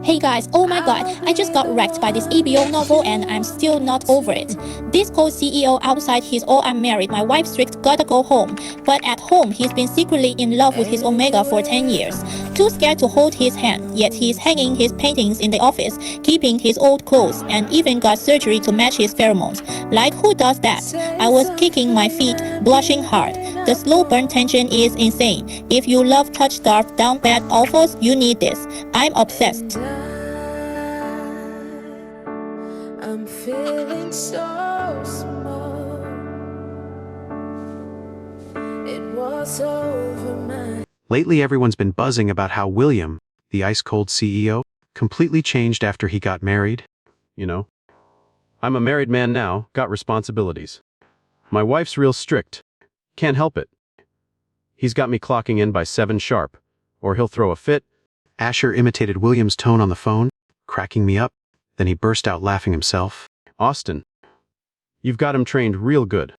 Hey guys, oh my god, I just got wrecked by this EBO novel and I'm still not over it. This cold CEO outside he's "Oh I'm married, my wife strict, gotta go home." But at home he's been secretly in love with his Omega for 10 years. Too scared to hold his hand, yet he's hanging his paintings in the office, keeping his old clothes, and even got surgery to match his pheromones. Like who does that? I was kicking my feet, blushing hard. The slow burn tension is insane. If you love touch scarf down bad offers, you need this. I'm obsessed. I'm feeling so small. It was over my... Lately everyone's been buzzing about how William, the ice-cold CEO, completely changed after he got married. You know, I'm a married man now, got responsibilities. My wife's real strict. Can't help it. He's got me clocking in by 7 sharp, or he'll throw a fit. Asher imitated William's tone on the phone, cracking me up. Then he burst out laughing himself. Austin, you've got him trained real good.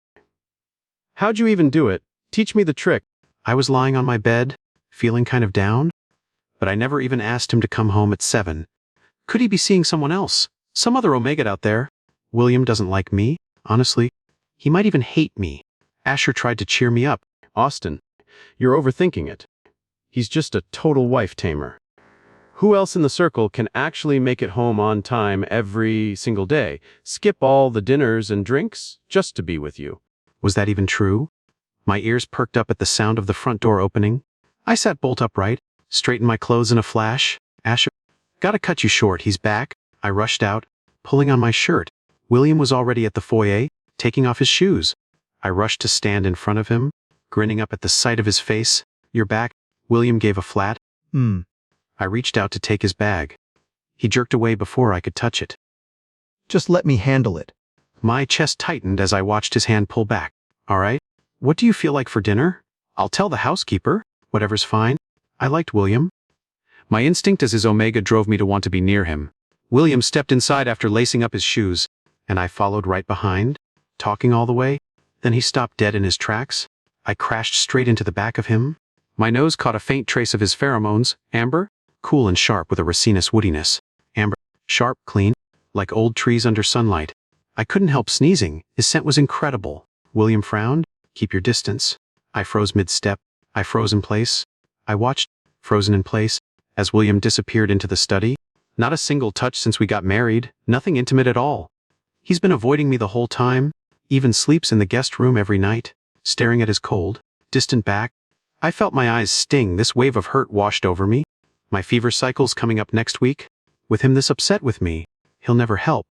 How'd you even do it? Teach me the trick. I was lying on my bed, feeling kind of down, but I never even asked him to come home at 7. Could he be seeing someone else? Some other Omega out there? William doesn't like me, honestly. He might even hate me. Asher tried to cheer me up. Austin, you're overthinking it. He's just a total wife tamer. Who else in the circle can actually make it home on time every single day, skip all the dinners and drinks, just to be with you? Was that even true? My ears perked up at the sound of the front door opening. I sat bolt upright, straightened my clothes in a flash. Asher, gotta cut you short, he's back. I rushed out, pulling on my shirt. William was already at the foyer, taking off his shoes. I rushed to stand in front of him, grinning up at the sight of his face. "You're back." William gave a flat, I reached out to take his bag. He jerked away before I could touch it. "Just let me handle it." My chest tightened as I watched his hand pull back. "All right, what do you feel like for dinner? I'll tell the housekeeper. Whatever's fine." I liked William. My instinct as his Omega drove me to want to be near him. William stepped inside after lacing up his shoes, and I followed right behind, talking all the way. Then he stopped dead in his tracks. I crashed straight into the back of him. My nose caught a faint trace of his pheromones, amber, cool and sharp with a racinus woodiness. Amber, sharp, clean, like old trees under sunlight. I couldn't help sneezing. His scent was incredible. William frowned. "Keep your distance." I froze mid-step. I froze in place. I watched, frozen in place, as William disappeared into the study. Not a single touch since we got married, nothing intimate at all. He's been avoiding me the whole time, even sleeps in the guest room every night, staring at his cold, distant back. I felt my eyes sting. This wave of hurt washed over me. My fever cycle's coming up next week. With him this upset with me, he'll never help.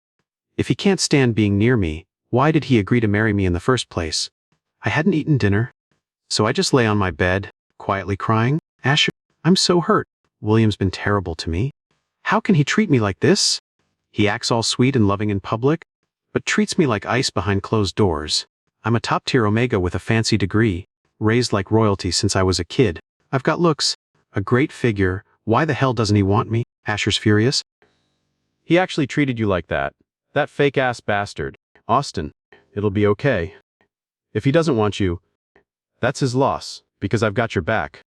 If he can't stand being near me, why did he agree to marry me in the first place? I hadn't eaten dinner, so I just lay on my bed, quietly crying. "Asher, I'm so hurt. William's been terrible to me. How can he treat me like this? He acts all sweet and loving in public, but treats me like ice behind closed doors. I'm a top-tier Omega with a fancy degree, raised like royalty since I was a kid. I've got looks, a great figure. Why the hell doesn't he want me?" Asher's furious. He actually treated you like that. That fake-ass bastard. Austin, it'll be okay. If he doesn't want you, that's his loss, because I've got your back.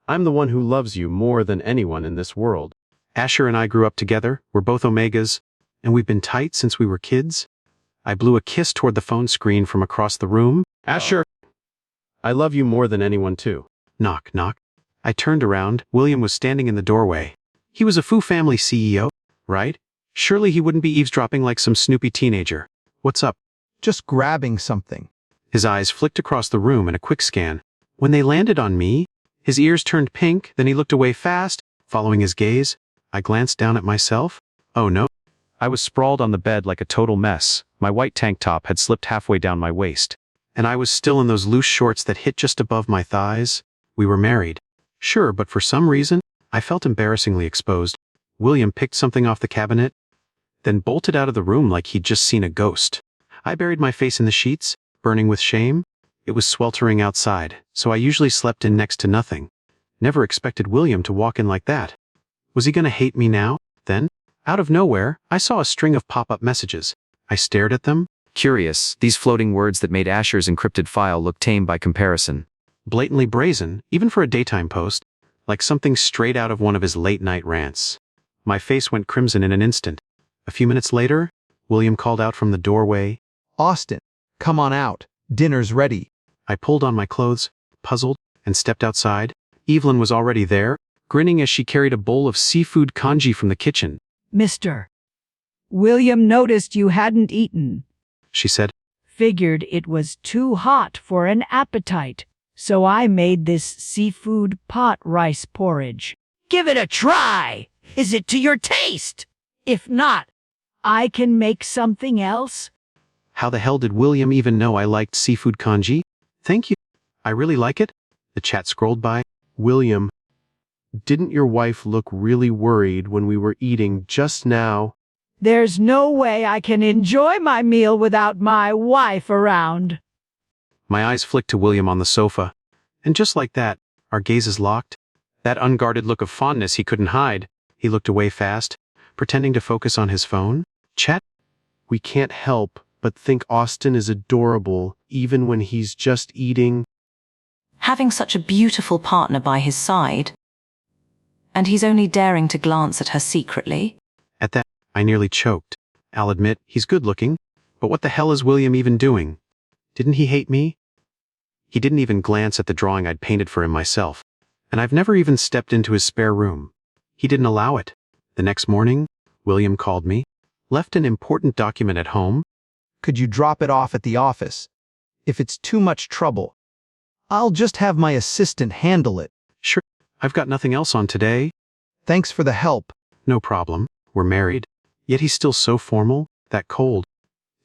I'm the one who loves you more than anyone in this world. Asher and I grew up together. We're both Omegas, and we've been tight since we were kids. I blew a kiss toward the phone screen from across the room. Asher, I love you more than anyone too. Knock, knock. I turned around. William was standing in the doorway. He was a Fu family CEO, right? Surely he wouldn't be eavesdropping like some snoopy teenager. "What's up?" "Just grabbing something." His eyes flicked across the room in a quick scan. When they landed on me, his ears turned pink, then he looked away fast, following his gaze. I glanced down at myself. Oh no. I was sprawled on the bed like a total mess. My white tank top had slipped halfway down my waist. And I was still in those loose shorts that hit just above my thighs. We were married. Sure, but for some reason, I felt embarrassingly exposed. William picked something off the cabinet, then bolted out of the room like he'd just seen a ghost. I buried my face in the sheets, burning with shame. It was sweltering outside, so I usually slept in next to nothing. Never expected William to walk in like that. Was he gonna hate me now? Then, out of nowhere, I saw a string of pop-up messages. I stared at them. Curious, these floating words that made Asher's encrypted file look tame by comparison. Blatantly brazen, even for a daytime post, like something straight out of one of his late-night rants. My face went crimson in an instant. A few minutes later, William called out from the doorway. Austin, come on out. Dinner's ready. I pulled on my clothes, puzzled, and stepped outside. Evelyn was already there, grinning as she carried a bowl of seafood congee from the kitchen. Mister, William noticed you hadn't eaten. She said. Figured it was too hot for an appetite, so I made this seafood pot rice porridge. Give it a try! Is it to your taste? If not, I can make something else. How the hell did William even know I liked seafood congee? Thank you. I really like it. The chat scrolled by. William, didn't your wife look really worried when we were eating just now? There's no way I can enjoy my meal without my wife around. My eyes flicked to William on the sofa. And just like that, our gazes locked. That unguarded look of fondness he couldn't hide. He looked away fast, pretending to focus on his phone. Chat. We can't help but think Austin is adorable, even when he's just eating. Having such a beautiful partner by his side, and he's only daring to glance at her secretly. At that, I nearly choked. I'll admit, he's good looking, but what the hell is William even doing? Didn't he hate me? He didn't even glance at the drawing I'd painted for him myself, and I've never even stepped into his spare room. He didn't allow it. The next morning, William called me, left an important document at home. Could you drop it off at the office? If it's too much trouble, I'll just have my assistant handle it. Sure, I've got nothing else on today. Thanks for the help. No problem, we're married. Yet he's still so formal, that cold,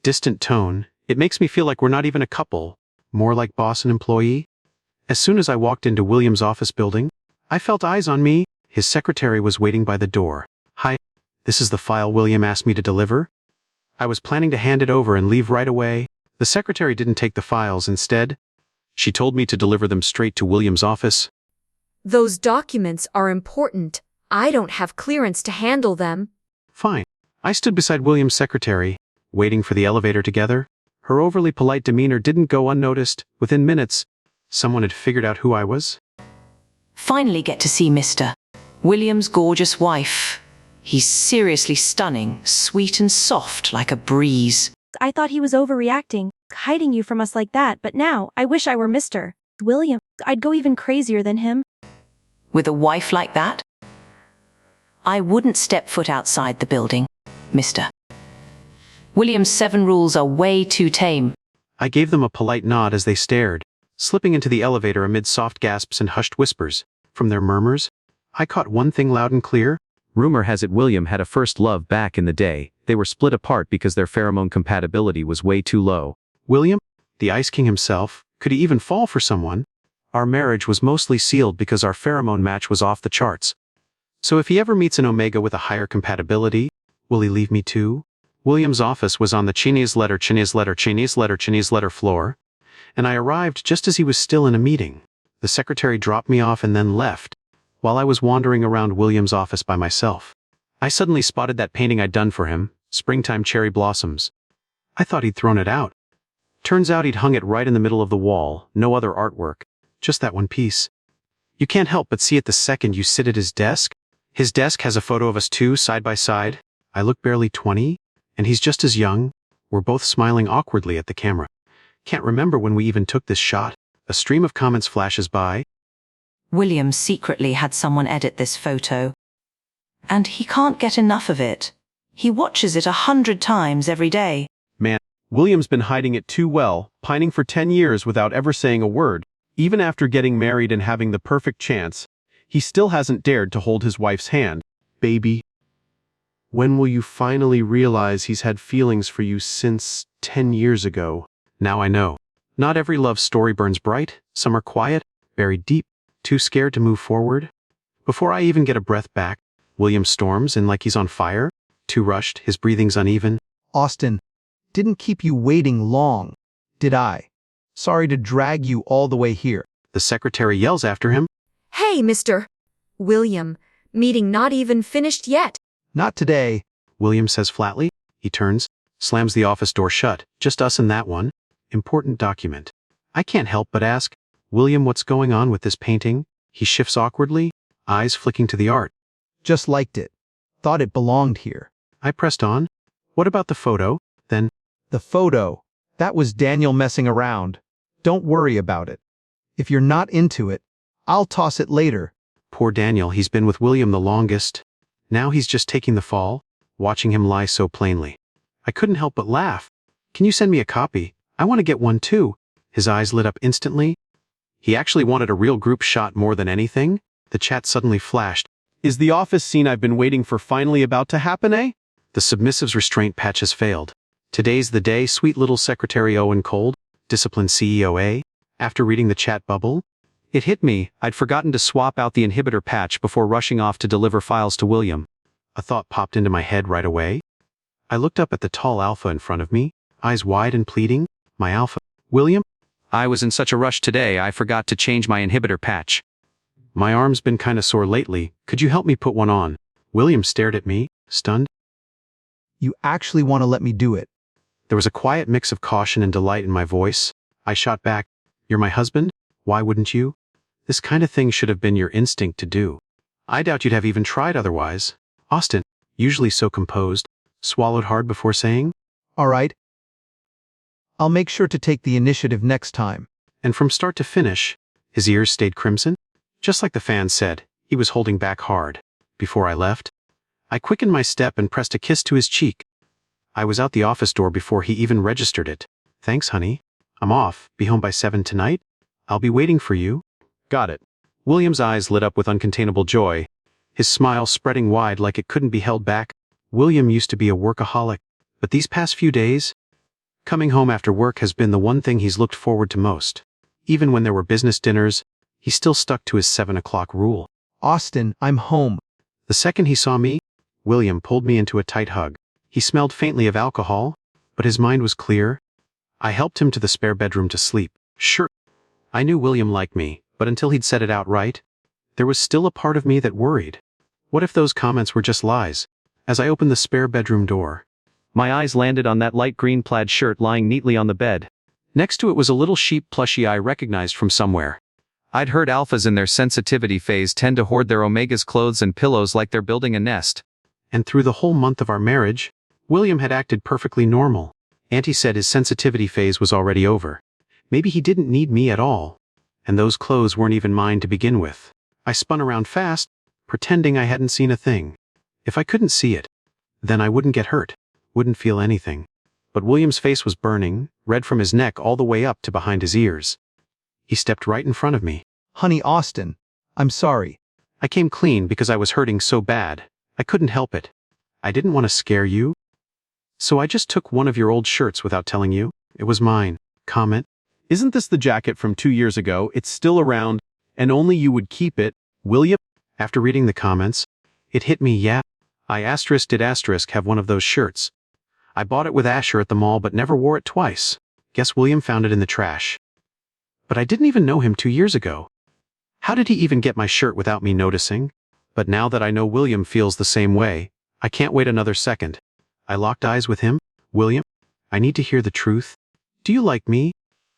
distant tone. It makes me feel like we're not even a couple, more like boss and employee. As soon as I walked into William's office building, I felt eyes on me. His secretary was waiting by the door. Hi, this is the file William asked me to deliver. I was planning to hand it over and leave right away. The secretary didn't take the files. Instead, she told me to deliver them straight to William's office. Those documents are important. I don't have clearance to handle them. Fine. I stood beside William's secretary, waiting for the elevator together. Her overly polite demeanor didn't go unnoticed. Within minutes, someone had figured out who I was. Finally get to see Mr. William's gorgeous wife. He's seriously stunning, sweet and soft like a breeze. I thought he was overreacting, hiding you from us like that, but now I wish I were Mr. William. I'd go even crazier than him. With a wife like that, I wouldn't step foot outside the building, Mr. William's 7 rules are way too tame. I gave them a polite nod as they stared, slipping into the elevator amid soft gasps and hushed whispers. From their murmurs, I caught one thing loud and clear. Rumor has it William had a first love back in the day. They were split apart because their pheromone compatibility was way too low. William, the Ice King himself, could he even fall for someone? Our marriage was mostly sealed because our pheromone match was off the charts. So if he ever meets an Omega with a higher compatibility, will he leave me too? William's office was on the Chinese letter floor, and I arrived just as he was still in a meeting. The secretary dropped me off and then left, while I was wandering around William's office by myself. I suddenly spotted that painting I'd done for him, Springtime Cherry Blossoms. I thought he'd thrown it out. Turns out he'd hung it right in the middle of the wall, no other artwork, just that one piece. You can't help but see it the second you sit at his desk. His desk has a photo of us two side by side. I look barely 20, and he's just as young. We're both smiling awkwardly at the camera. Can't remember when we even took this shot. A stream of comments flashes by. William secretly had someone edit this photo, and he can't get enough of it. He watches it 100 times every day. Man, William's been hiding it too well, pining for 10 years without ever saying a word. Even after getting married and having the perfect chance, he still hasn't dared to hold his wife's hand. Baby, when will you finally realize he's had feelings for you since 10 years ago? Now I know. Not every love story burns bright. Some are quiet, buried deep, too scared to move forward. Before I even get a breath back, William storms in like he's on fire. Too rushed, his breathing's uneven. Austin, didn't keep you waiting long, did I? Sorry to drag you all the way here. The secretary yells after him. Hey, Mr. William, meeting not even finished yet. Not today. William says flatly. He turns, slams the office door shut. Just us and that one. Important document. I can't help but ask, William, what's going on with this painting? He shifts awkwardly, eyes flicking to the art. Just liked it. thought it belonged here. I pressed on. What about the photo, then? The photo, that was Daniel messing around. Don't worry about it. If you're not into it, I'll toss it later. Poor Daniel, he's been with William the longest. Now he's just taking the fall, watching him lie so plainly. I couldn't help but laugh. Can you send me a copy? I want to get one too. His eyes lit up instantly. He actually wanted a real group shot more than anything. The chat suddenly flashed. Is the office scene I've been waiting for finally about to happen, eh? The submissive's restraint patch has failed. Today's the day, sweet little Secretary Owen Cold, disciplined CEO. After reading the chat bubble, it hit me, I'd forgotten to swap out the inhibitor patch before rushing off to deliver files to William. A thought popped into my head right away. I looked up at the tall alpha in front of me, eyes wide and pleading. My alpha. William? I was in such a rush today I forgot to change my inhibitor patch. My arm's been kinda sore lately, could you help me put one on? William stared at me, stunned. You actually want to let me do it? There was a quiet mix of caution and delight in my voice. I shot back, "You're my husband? Why wouldn't you? This kind of thing should have been your instinct to do. I doubt you'd have even tried otherwise." Austin, usually so composed, swallowed hard before saying, All right. I'll make sure to take the initiative next time. and from start to finish, his ears stayed crimson. Just like the fan said, he was holding back hard. Before I left, I quickened my step and pressed a kiss to his cheek. I was out the office door before he even registered it. "Thanks, honey. I'm off. Be home by 7 tonight. I'll be waiting for you." Got it. William's eyes lit up with uncontainable joy, his smile spreading wide like it couldn't be held back. William used to be a workaholic, but these past few days, coming home after work has been the one thing he's looked forward to most. Even when there were business dinners, he still stuck to his 7 o'clock rule. Austin, I'm home. The second he saw me, William pulled me into a tight hug. He smelled faintly of alcohol, but his mind was clear. I helped him to the spare bedroom to sleep. Sure, I knew William liked me, but until he'd said it outright, there was still a part of me that worried. What if those comments were just lies? As I opened the spare bedroom door, My eyes landed on that light green plaid shirt lying neatly on the bed. next to it was a little sheep plushie I recognized from somewhere. I'd heard alphas in their sensitivity phase tend to hoard their omega's clothes and pillows like they're building a nest. And through the whole month of our marriage, William had acted perfectly normal. Auntie said his sensitivity phase was already over. Maybe he didn't need me at all. And those clothes weren't even mine to begin with. I spun around fast, pretending I hadn't seen a thing. If I couldn't see it, then I wouldn't get hurt, wouldn't feel anything. But William's face was burning, red from his neck all the way up to behind his ears. He stepped right in front of me. Honey, Austin, I'm sorry. I came clean because I was hurting so bad. I couldn't help it. I didn't want to scare you. So I just took one of your old shirts without telling you. It was mine. Comment. Isn't this the jacket from 2 years ago? It's still around, and only you would keep it, William? After reading the comments, it hit me, yeah. I did have one of those shirts. I bought it with Asher at the mall but never wore it twice. Guess William found it in the trash. But I didn't even know him 2 years ago. How did he even get my shirt without me noticing? But now that I know William feels the same way, I can't wait another second. I locked eyes with him. "William, I need to hear the truth. Do you like me?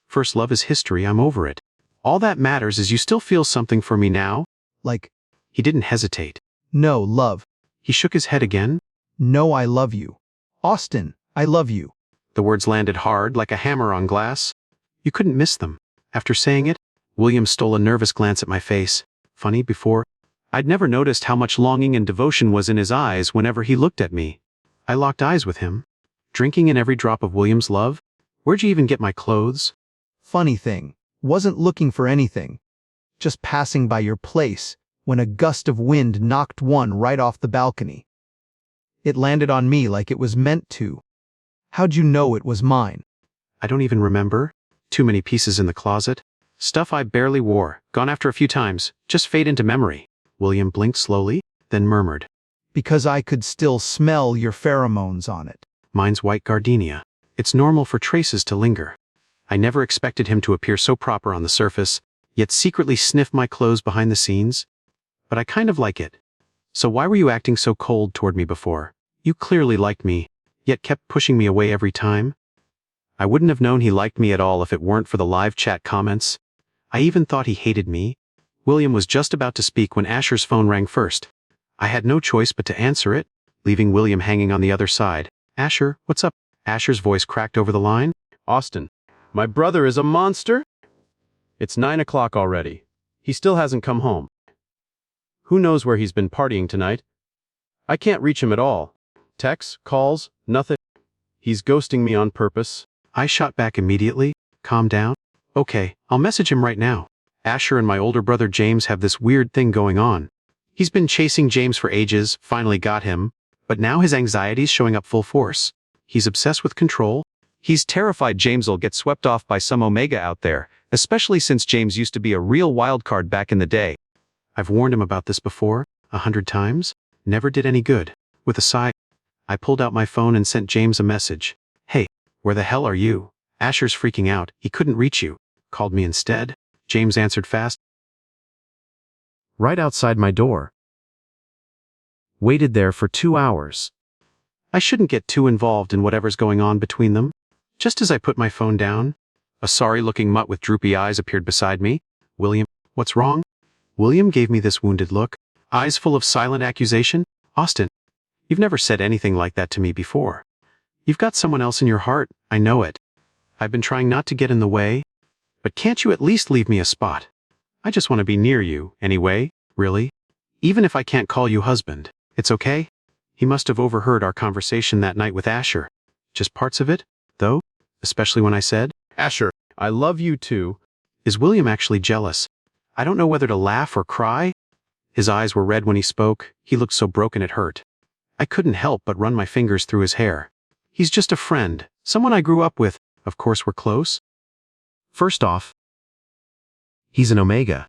First love is history, I'm over it. All that matters is you still feel something for me now?" Like, He didn't hesitate. no, love. He shook his head again. No, I love you. Austin, I love you. The words landed hard like a hammer on glass. You couldn't miss them. After saying it, William stole a nervous glance at my face. Funny, before, I'd never noticed how much longing and devotion was in his eyes whenever he looked at me. I locked eyes with him, drinking in every drop of William's love. "Where'd you even get my clothes?" Funny thing, wasn't looking for anything. Just passing by your place when a gust of wind knocked one right off the balcony. It landed on me like it was meant to. How'd you know it was mine? I don't even remember. Too many pieces in the closet. Stuff I barely wore, gone after a few times, just fade into memory. William blinked slowly, then murmured. Because I could still smell your pheromones on it. "Mine's white gardenia. It's normal for traces to linger." I never expected him to appear so proper on the surface, yet secretly sniff my clothes behind the scenes. But I kind of like it. "So why were you acting so cold toward me before? You clearly liked me, yet kept pushing me away every time." I wouldn't have known he liked me at all if it weren't for the live chat comments. I even thought he hated me. William was just about to speak when Asher's phone rang first. I had no choice but to answer it. leaving William hanging on the other side. Asher, what's up? Asher's voice cracked over the line. Austin, my brother is a monster? It's 9 o'clock already. He still hasn't come home. Who knows where he's been partying tonight? I can't reach him at all. Texts, calls, nothing. He's ghosting me on purpose. I shot back immediately. Calm down. Okay, I'll message him right now. Asher and my older brother James have this weird thing going on. He's been chasing James for ages, finally got him, but now his anxiety's showing up full force. He's obsessed with control. He's terrified James'll get swept off by some Omega out there, especially since James used to be a real wild card back in the day. I've warned him about this before, 100 times. Never did any good. With a sigh, I pulled out my phone and sent James a message. Hey, where the hell are you? Asher's freaking out, he couldn't reach you. Called me instead. James answered fast. Right outside my door. Waited there for 2 hours. I shouldn't get too involved in whatever's going on between them. Just as I put my phone down, a sorry-looking mutt with droopy eyes appeared beside me. William, what's wrong? William gave me this wounded look, eyes full of silent accusation. Austin, you've never said anything like that to me before. You've got someone else in your heart, I know it. I've been trying not to get in the way, but can't you at least leave me a spot? I just want to be near you, anyway, really. Even if I can't call you husband, it's okay. He must have overheard our conversation that night with Asher. Just parts of it, though, especially when I said, Asher, I love you too. Is William actually jealous? I don't know whether to laugh or cry. His eyes were red when he spoke. He looked so broken it hurt. I couldn't help but run my fingers through his hair. He's just a friend, someone I grew up with. Of course we're close. First off, he's an Omega.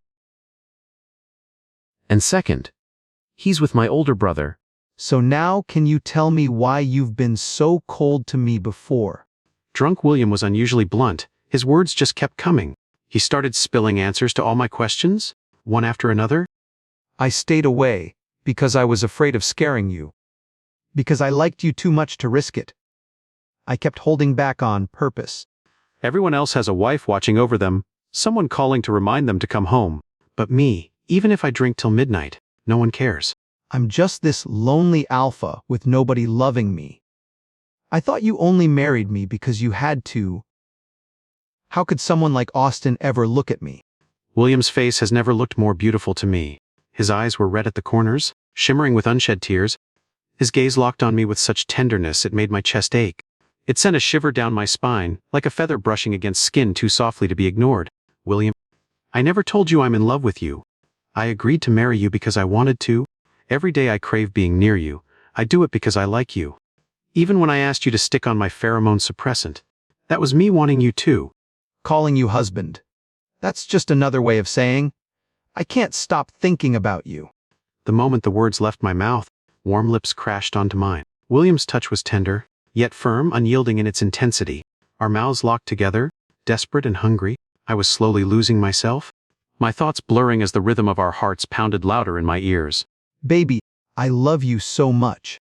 And second, he's with my older brother. So now can you tell me why you've been so cold to me before? Drunk William was unusually blunt. His words just kept coming. He started spilling answers to all my questions, one after another. I stayed away because I was afraid of scaring you. Because I liked you too much to risk it. I kept holding back on purpose. Everyone else has a wife watching over them, someone calling to remind them to come home. But me, even if I drink till midnight, no one cares. I'm just this lonely alpha with nobody loving me. I thought you only married me because you had to. How could someone like Austin ever look at me? William's face has never looked more beautiful to me. His eyes were red at the corners, shimmering with unshed tears. His gaze locked on me with such tenderness it made my chest ache. It sent a shiver down my spine, like a feather brushing against skin too softly to be ignored. William, I never told you I'm in love with you. I agreed to marry you because I wanted to. Every day I crave being near you. I do it because I like you. Even when I asked you to stick on my pheromone suppressant, that was me wanting you too. Calling you husband. That's just another way of saying, I can't stop thinking about you. The moment the words left my mouth, warm lips crashed onto mine. William's touch was tender, yet firm, unyielding in its intensity. Our mouths locked together, desperate and hungry. I was slowly losing myself, my thoughts blurring as the rhythm of our hearts pounded louder in my ears. Baby, I love you so much.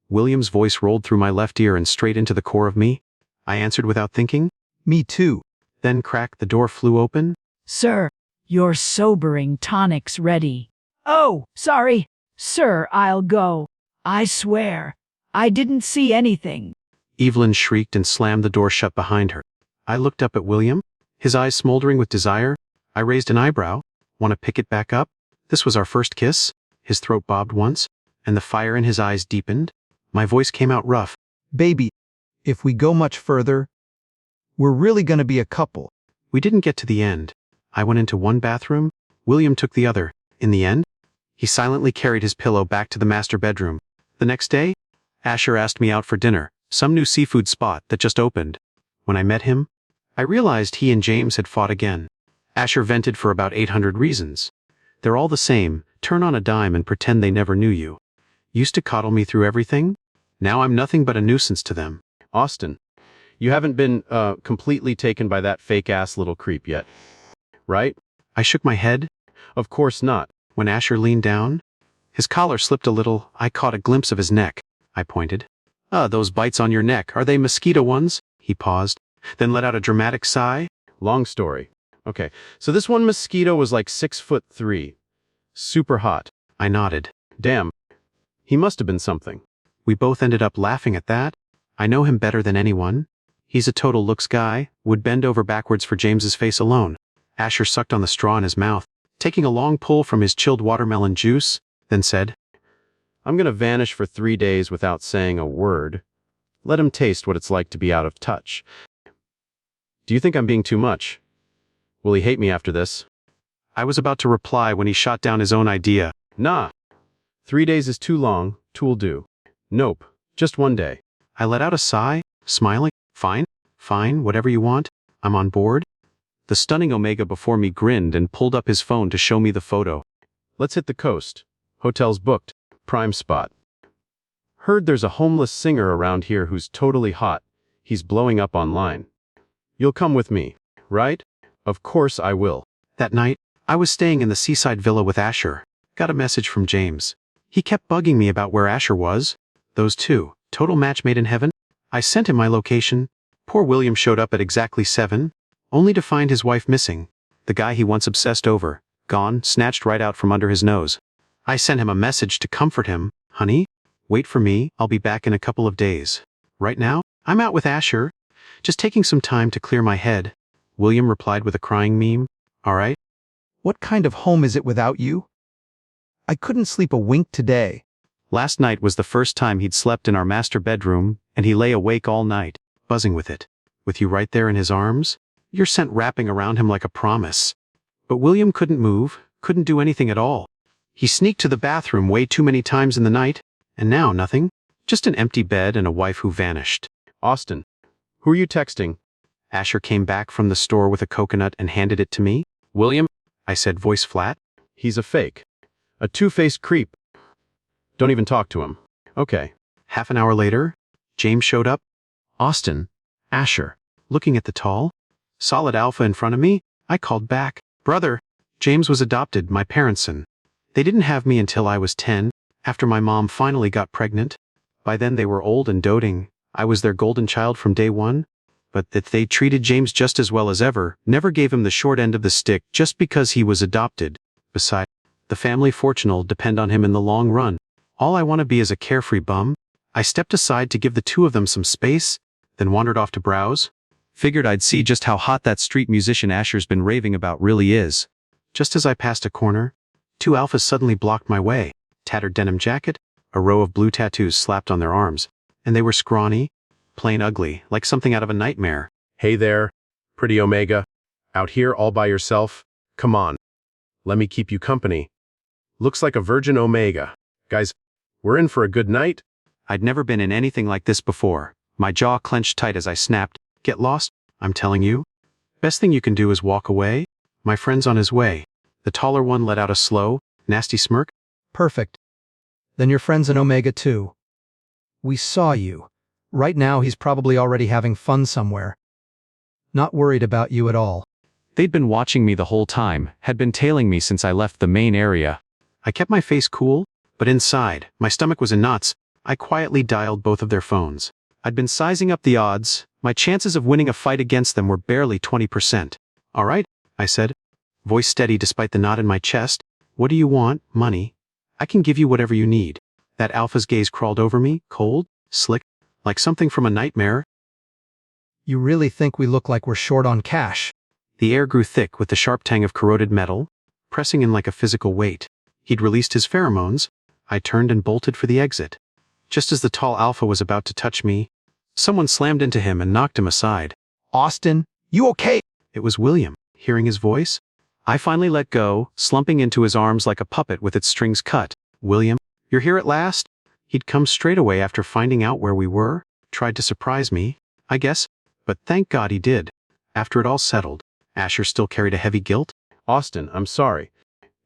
William's voice rolled through my left ear and straight into the core of me. I answered without thinking. Me too. Then crack, the door flew open. Sir, your sobering tonic's ready. Oh, sorry. Sir, I'll go. I swear, I didn't see anything. Evelyn shrieked and slammed the door shut behind her. I looked up at William, his eyes smoldering with desire. I raised an eyebrow. Want to pick it back up? This was our first kiss. His throat bobbed once, and the fire in his eyes deepened. My voice came out rough. Baby, if we go much further, we're really gonna be a couple. We didn't get to the end. I went into one bathroom, William took the other. In the end, he silently carried his pillow back to the master bedroom. The next day, Asher asked me out for dinner, some new seafood spot that just opened. When I met him, I realized he and James had fought again. Asher vented for about 800 reasons. They're all the same, turn on a dime and pretend they never knew you. Used to coddle me through everything. Now I'm nothing but a nuisance to them. Austin, you haven't been, completely taken by that fake-ass little creep yet, right? I shook my head. Of course not. When Asher leaned down, his collar slipped a little. I caught a glimpse of his neck. I pointed. Those bites on your neck, are they mosquito ones? He paused, then let out a dramatic sigh. Long story. Okay, so this one mosquito was like 6'3". Super hot. I nodded. Damn. He must have been something. We both ended up laughing at that. I know him better than anyone. He's a total looks guy, would bend over backwards for James's face alone. Asher sucked on the straw in his mouth, taking a long pull from his chilled watermelon juice, then said, I'm gonna vanish for 3 days without saying a word. Let him taste what it's like to be out of touch. Do you think I'm being too much? Will he hate me after this? I was about to reply when he shot down his own idea. Nah. 3 days is too long, two'll do. Nope, just 1 day. I let out a sigh, smiling. Fine, whatever you want. I'm on board. The stunning Omega before me grinned and pulled up his phone to show me the photo. Let's hit the coast. Hotel's booked. Prime spot. Heard there's a homeless singer around here who's totally hot. He's blowing up online. You'll come with me, right? Of course I will. That night, I was staying in the seaside villa with Asher. Got a message from James. He kept bugging me about where Asher was. Those two, total match made in heaven. I sent him my location. Poor William showed up at exactly 7, only to find his wife missing. The guy he once obsessed over, gone, snatched right out from under his nose. I sent him a message to comfort him. Honey, wait for me, I'll be back in a couple of days. Right now, I'm out with Asher, just taking some time to clear my head. William replied with a crying meme. All right. What kind of home is it without you? I couldn't sleep a wink today. Last night was the first time he'd slept in our master bedroom, and he lay awake all night, buzzing with it. With you right there in his arms, your scent wrapping around him like a promise. But William couldn't move, couldn't do anything at all. He sneaked to the bathroom way too many times in the night, and now nothing. Just an empty bed and a wife who vanished. Austin, who are you texting? Asher came back from the store with a coconut and handed it to me. William, I said, voice flat. He's a fake. A two-faced creep. Don't even talk to him. Okay. Half an hour later, James showed up. Austin, Asher. Looking at the tall, solid alpha in front of me, I called back. Brother, James was adopted, my parents, and they didn't have me until I was 10, after my mom finally got pregnant. By then they were old and doting. I was their golden child from day one. But that they treated James just as well as ever, never gave him the short end of the stick just because he was adopted. Besides, the family fortune'll depend on him in the long run. All I want to be is a carefree bum. I stepped aside to give the two of them some space, then wandered off to browse. Figured I'd see just how hot that street musician Asher's been raving about really is. Just as I passed a corner, 2 alphas suddenly blocked my way. Tattered denim jacket, a row of blue tattoos slapped on their arms, and they were scrawny, plain ugly, like something out of a nightmare. Hey there, pretty Omega. Out here all by yourself? Come on. Let me keep you company. Looks like a virgin Omega. Guys, we're in for a good night. I'd never been in anything like this before. My jaw clenched tight as I snapped. Get lost, I'm telling you. Best thing you can do is walk away. My friend's on his way. The taller one let out a slow, nasty smirk. Perfect. Then your friend's an Omega too. We saw you. Right now he's probably already having fun somewhere. Not worried about you at all. They'd been watching me the whole time, had been tailing me since I left the main area. I kept my face cool, but inside, my stomach was in knots. I quietly dialed both of their phones. I'd been sizing up the odds. My chances of winning a fight against them were barely 20%. All right, I said, voice steady despite the knot in my chest. What do you want? Money. I can give you whatever you need. That alpha's gaze crawled over me, cold, slick, like something from a nightmare. You really think we look like we're short on cash? The air grew thick with the sharp tang of corroded metal, pressing in like a physical weight. He'd released his pheromones. I turned and bolted for the exit. Just as the tall alpha was about to touch me, someone slammed into him and knocked him aside. Austin, you okay? It was William. Hearing his voice, I finally let go, slumping into his arms like a puppet with its strings cut. William, you're here at last? He'd come straight away after finding out where we were, tried to surprise me, I guess, but thank God he did. After it all settled, Asher still carried a heavy guilt. Austin, I'm sorry.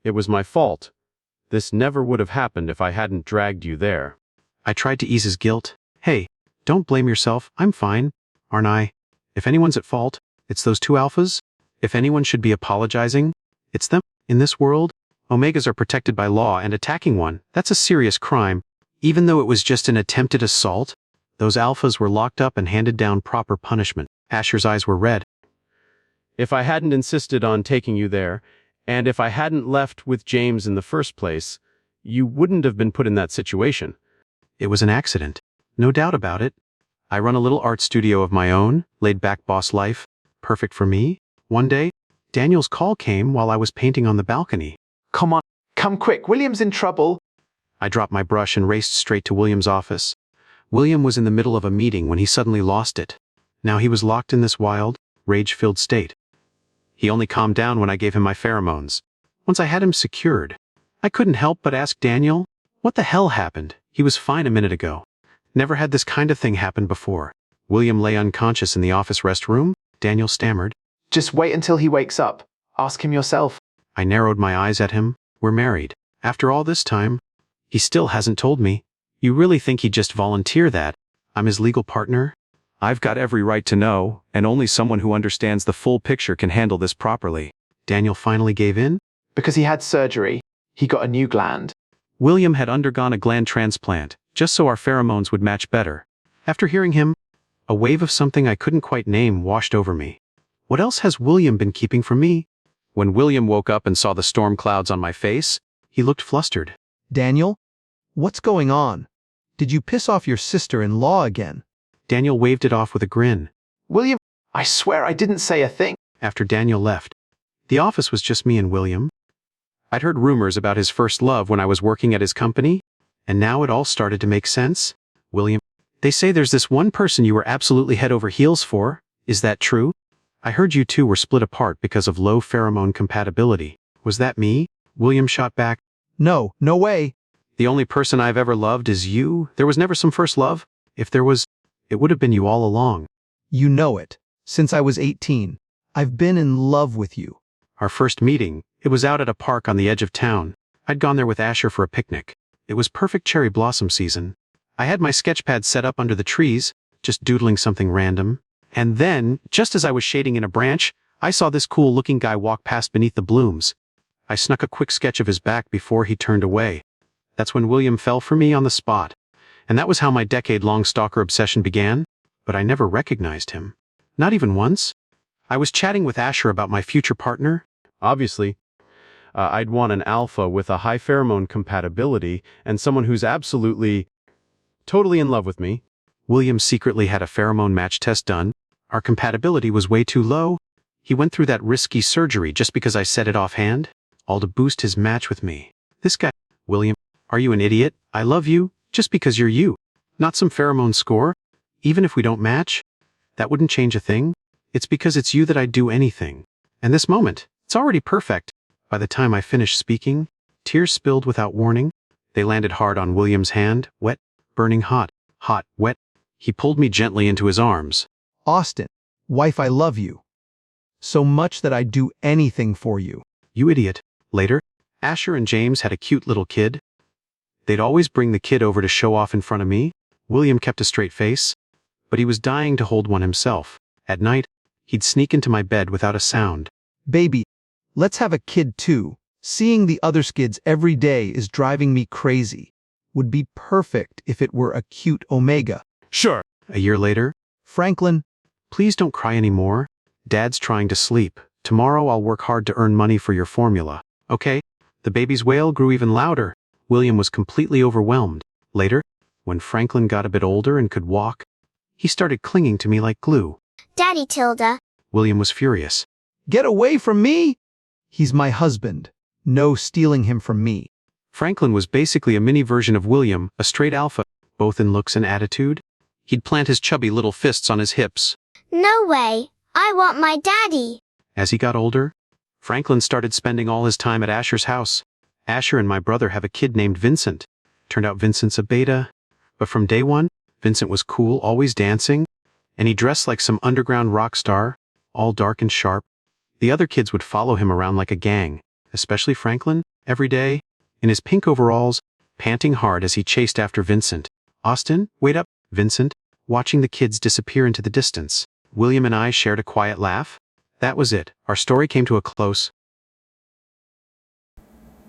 It was my fault. This never would have happened if I hadn't dragged you there. I tried to ease his guilt. Hey, don't blame yourself, I'm fine, aren't I? If anyone's at fault, it's those 2 alphas. If anyone should be apologizing, it's them. In this world, Omegas are protected by law, and attacking one, that's a serious crime. Even though it was just an attempted assault, those alphas were locked up and handed down proper punishment. Asher's eyes were red. If I hadn't insisted on taking you there, and if I hadn't left with James in the first place, you wouldn't have been put in that situation. It was an accident. No doubt about it. I run a little art studio of my own, laid-back boss life, perfect for me. One day, Daniel's call came while I was painting on the balcony. Come on, come quick, William's in trouble. I dropped my brush and raced straight to William's office. William was in the middle of a meeting when he suddenly lost it. Now he was locked in this wild, rage-filled state. He only calmed down when I gave him my pheromones. Once I had him secured, I couldn't help but ask Daniel, what the hell happened? He was fine a minute ago. Never had this kind of thing happen before. William lay unconscious in the office restroom. Daniel stammered. Just wait until he wakes up. Ask him yourself. I narrowed my eyes at him. We're married. After all this time, he still hasn't told me. You really think he'd just volunteer that? I'm his legal partner? I've got every right to know, and only someone who understands the full picture can handle this properly. Daniel finally gave in? Because he had surgery. He got a new gland. William had undergone a gland transplant, just so our pheromones would match better. After hearing him, a wave of something I couldn't quite name washed over me. What else has William been keeping from me? When William woke up and saw the storm clouds on my face, He looked flustered. Daniel? What's going on? Did you piss off your sister-in-law again? Daniel waved it off with a grin. William, I swear I didn't say a thing. After Daniel left, the office was just me and William. I'd heard rumors about his first love when I was working at his company, and now it all started to make sense. William, they say there's this one person you were absolutely head over heels for. Is that true? I heard you two were split apart because of low pheromone compatibility. Was that me? William shot back. No, no way. The only person I've ever loved is you. There was never some first love. If there was, it would have been you all along. You know it. Since I was 18, I've been in love with you. Our first meeting, it was out at a park on the edge of town. I'd gone there with Asher for a picnic. It was perfect cherry blossom season. I had my sketchpad set up under the trees, just doodling something random. And then, just as I was shading in a branch, I saw this cool-looking guy walk past beneath the blooms. I snuck a quick sketch of his back before he turned away. That's when William fell for me on the spot. And that was how my decade-long stalker obsession began, but I never recognized him. Not even once. I was chatting with Asher about my future partner. Obviously, I'd want an alpha with a high pheromone compatibility and someone who's absolutely, totally in love with me. William secretly had a pheromone match test done. Our compatibility was way too low. He went through that risky surgery just because I said it offhand, all to boost his match with me. This guy, William, are you an idiot? I love you, just because you're you. Not some pheromone score. Even if we don't match, that wouldn't change a thing. It's because it's you that I'd do anything. And this moment, it's already perfect. By the time I finished speaking, tears spilled without warning. They landed hard on William's hand, wet, burning hot, hot, wet. He pulled me gently into his arms. Austin, wife, I love you. So much that I'd do anything for you. You idiot. Later, Asher and James had a cute little kid. They'd always bring the kid over to show off in front of me. William kept a straight face, but he was dying to hold one himself. At night, he'd sneak into my bed without a sound. Baby, let's have a kid too. Seeing the other skids every day is driving me crazy. Would be perfect if it were a cute omega. Sure. A year later, Franklin, please don't cry anymore. Dad's trying to sleep. Tomorrow I'll work hard to earn money for your formula. Okay? The baby's wail grew even louder. William was completely overwhelmed. Later, when Franklin got a bit older and could walk, he started clinging to me like glue. Daddy Tilda. William was furious. get away from me! He's my husband. No stealing him from me. Franklin was basically a mini version of William, a straight alpha, both in looks and attitude. He'd plant his chubby little fists on his hips. No way. I want my daddy. As he got older, Franklin started spending all his time at Asher's house. Asher and my brother have a kid named Vincent. Turned out Vincent's a beta. But from day one, Vincent was cool, always dancing, and he dressed like some underground rock star, all dark and sharp. The other kids would follow him around like a gang, especially Franklin, every day, in his pink overalls, panting hard as he chased after Vincent. Austin, wait up, Vincent, watching the kids disappear into the distance. William and I shared a quiet laugh. That was it. Our story came to a close.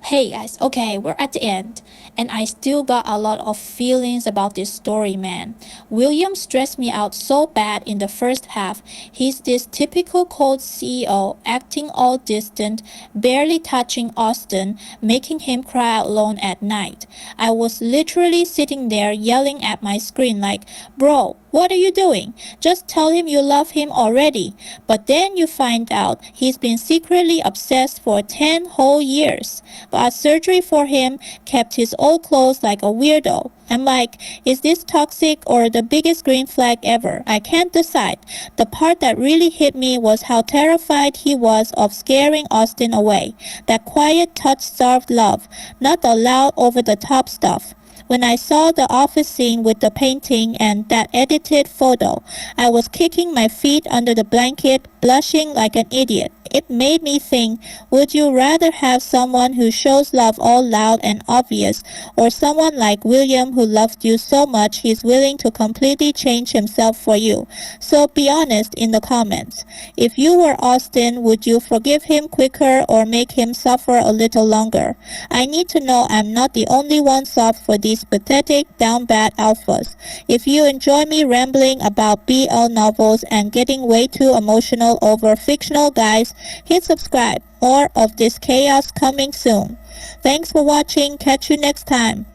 Hey guys, okay, we're at the end, and I still got a lot of feelings about this story, man. William stressed me out so bad in the first half. He's this typical cold CEO, acting all distant, barely touching Austin, making him cry alone at night. I was literally sitting there yelling at my screen like, bro, what are you doing? Just tell him you love him already. But then you find out he's been secretly obsessed for 10 whole years. But surgery for him kept his old clothes like a weirdo. I'm like, is this toxic or the biggest green flag ever? I can't decide. The part that really hit me was how terrified he was of scaring Austin away. That quiet touch-starved love, not the loud over-the-top stuff. When I saw the office scene with the painting and that edited photo, I was kicking my feet under the blanket, blushing like an idiot. It made me think, would you rather have someone who shows love all loud and obvious, or someone like William who loved you so much he's willing to completely change himself for you? So be honest in the comments. If you were Austin, would you forgive him quicker or make him suffer a little longer? I need to know I'm not the only one soft for these pathetic, down bad alphas. If you enjoy me rambling about BL novels and getting way too emotional over fictional guys, hit subscribe. More of this chaos coming soon. Thanks for watching. Catch you next time.